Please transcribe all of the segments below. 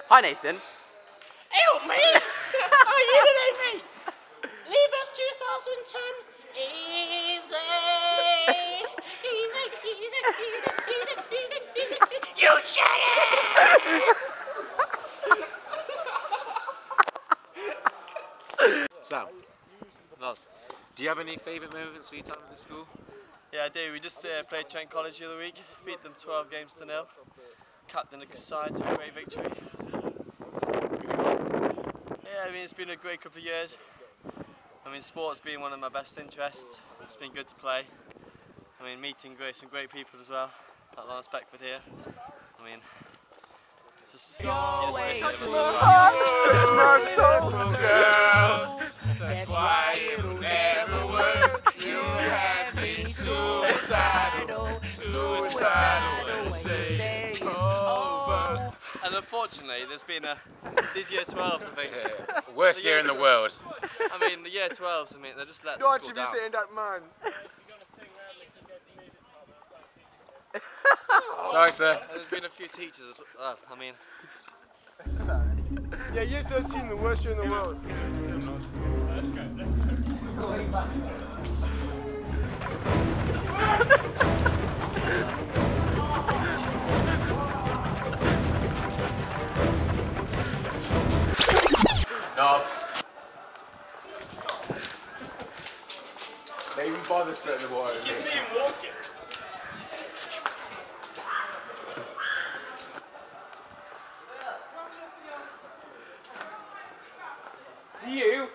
Hi Nathan. Help me! How are you today, mate? Leave us 2010 easy. Easy. You shut it! Sam, Noz, do you have any favourite moments for your time at the school? Yeah, I do. We just played Trent College the other week, beat them 12 games to 0. Captained the side to a great victory. Yeah, I mean, it's been a great couple of years. I mean, sport's been one of my best interests. It's been good to play. I mean, meeting some great people as well, like Lawrence Beckford here. I mean, just That's why it will never work. You have me suicidal when I say it's over. And unfortunately, there's been these year 12s, I think. Yeah. Worst year in the world. I mean, the year 12s, I mean, they're just letting the Don't school you be down. saying that, man. Sorry, sir. And there's been a few teachers as well. I mean, Yeah, year 13, the worst year in the world. Let's go. Knobs. They even bother spreading the water. You can see him walking. You?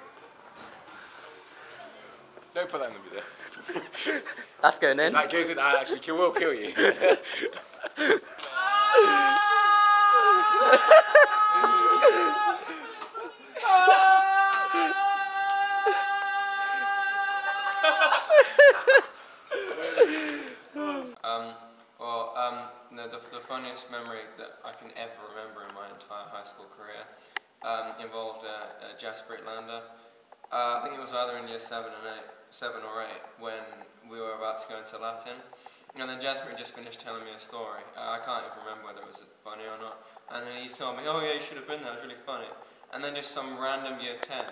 Don't put that in the video. That's going in. That goes in, I actually will kill you. No, the funniest memory that I can ever remember in my entire high school career involved Jasper Lander. I think it was either in year 7 or 8 when we were about to go into Latin, and then Jasper had just finished telling me a story. I can't even remember whether it was funny or not, and then he's told me, oh yeah, you should have been there, it was really funny. And then just some random year 10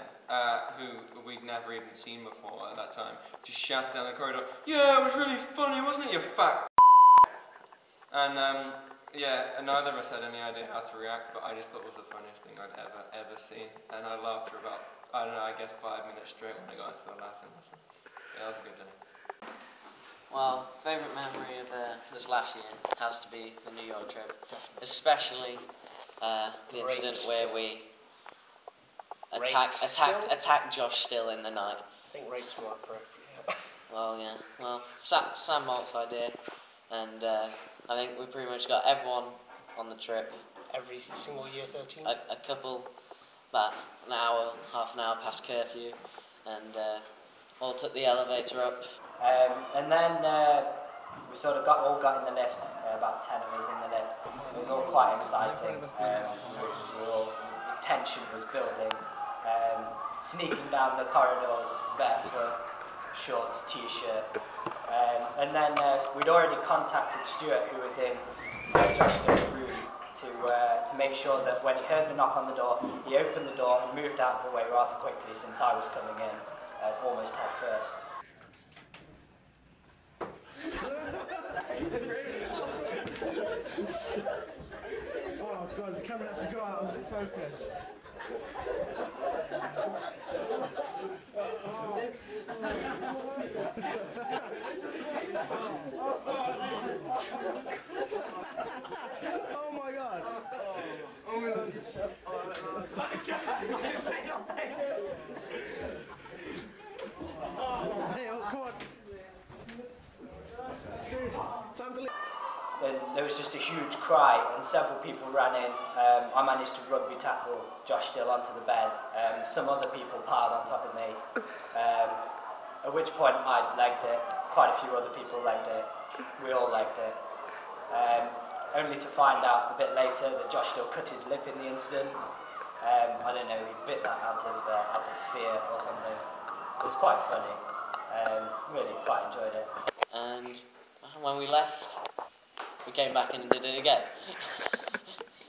who we'd never even seen before at that time just shout down the corridor, yeah, it was really funny, wasn't it, you fat And yeah, neither of us had any idea how to react, but I just thought it was the funniest thing I'd ever seen. And I laughed for about, I don't know, I guess 5 minutes straight when I got into the Latin lesson. Yeah, that was a good day. Well, favourite memory of this last year has to be the New York trip. Definitely. Especially the incident where we attacked Josh Still in the night. I think rapes were appropriate. Well, yeah. Well, Sam Malt's idea, and I think we pretty much got everyone on the trip. Every single year 13? A couple, about an hour, half an hour past curfew, and all took the elevator up. And then we sort of all got in the lift, about 10 of us in the lift. It was all quite exciting. The tension was building. Sneaking down the corridors, barefoot, shorts, t-shirt. And then we'd already contacted Stuart, who was in Josh Still's room, to make sure that when he heard the knock on the door, he opened the door and moved out of the way rather quickly since I was coming in, almost head first. Oh god, the camera has to go out as it focuses. Oh my god. there was just a huge cry and several people ran in. I managed to rugby tackle Josh Still onto the bed. Some other people piled on top of me. At which point I legged it. Quite a few other people legged it. We all legged it. Only to find out a bit later that Josh Still cut his lip in the incident. I don't know, he bit that out of fear or something. It was quite funny. Really quite enjoyed it. And when we left, we came back and did it again.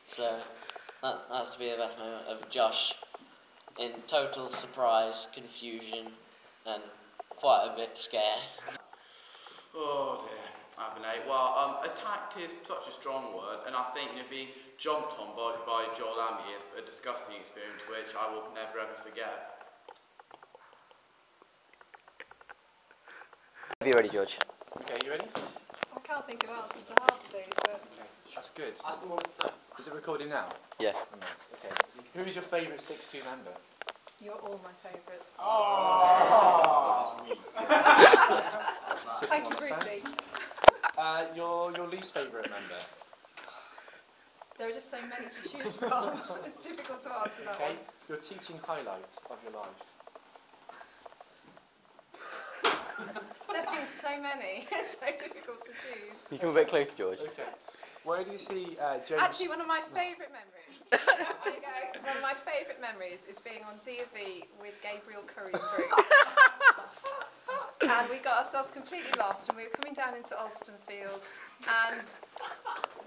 So that has to be the best moment of Josh in total surprise, confusion, and quite a bit scared. Oh dear, Abernay. Well, attacked is such a strong word, and I think being jumped on by Joel Amy is a disgusting experience which I will never ever forget. Are you ready, George? Okay, you ready? I can't think of answers to half of these, but... That's good. That's the one with the... Is it recording now? Yeah. Oh, nice. Okay. Who is your favourite 6'2" member? You're all my favourites. Oh! Thank you, Brucey. Your least favourite member? There are just so many to choose from. It's difficult to answer that one. Your teaching highlight of your life? There have been so many. It's so difficult to choose. You come a bit closer, George. Okay. Where do you see James... Actually, one of my favourite memories. There you go. One of my favourite memories is being on D&V with Gabriel Curry's group. And we got ourselves completely lost, and we were coming down into Alston Field, and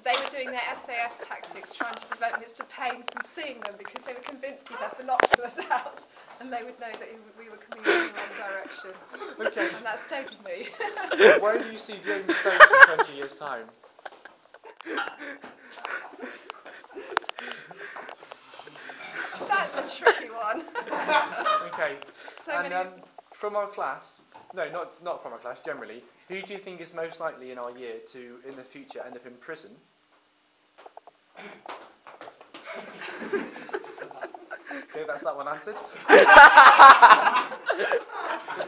they were doing their SAS tactics, trying to prevent Mr. Payne from seeing them because they were convinced he'd have binoculars out, and they would know that we were coming in the wrong direction. Okay. And that stayed with me. Where do you see James Stokes in 20 years' time? That's a tricky one. Okay. So and many. from our class, no, not from our class, generally, who do you think is most likely in our year to, in the future, end up in prison? Okay, that's that one answered.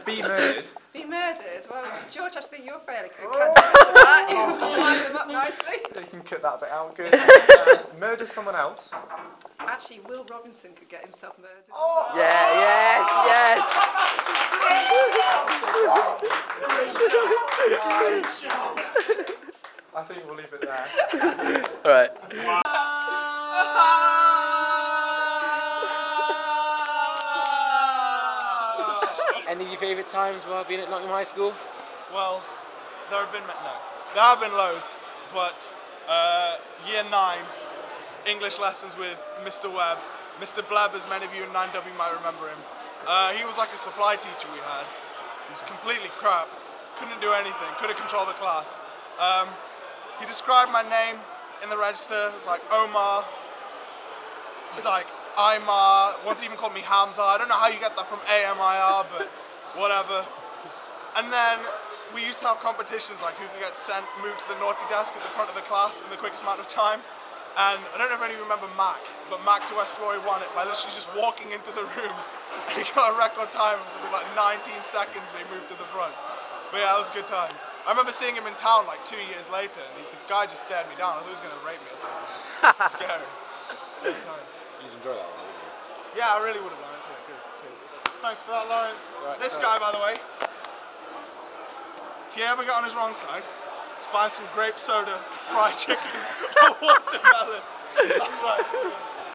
Be murdered. Be murdered? Well, George, I think you're fairly quick at that. You line them up nicely. You can cut that bit out, good. Murder someone else. Actually, Will Robinson could get himself murdered. Oh. Yeah, yes, I think we'll leave it there. Alright. Any of your favourite times while being at Nottingham High School? Well, there have been loads, but year 9, English lessons with Mr. Webb. Mr. Bleb, as many of you in 9W might remember him. He was like a supply teacher we had. He was completely crap, couldn't do anything, couldn't control the class. He described my name in the register, it's like Omar, it's like Aymar, once he even called me Hamza. I don't know how you get that from AMIR, but whatever. And then we used to have competitions like who could get moved to the naughty desk at the front of the class in the quickest amount of time. And I don't know if any of you remember Mac, but Mac to West Flory won it by literally just walking into the room, and he got a record time of something like 19 seconds when he moved to the front. But yeah, that was good times. I remember seeing him in town like 2 years later, and the guy just stared me down. I thought he was going to rape me or something. Scary. Scary time. You'd enjoy that one, wouldn't you? Yeah, I really would have, Lawrence. Yeah, good. Cheers. Thanks for that, Lawrence. Right, this guy, by the way, if you ever get on his wrong side, just buy some grape soda, fried chicken, or watermelon. That's right.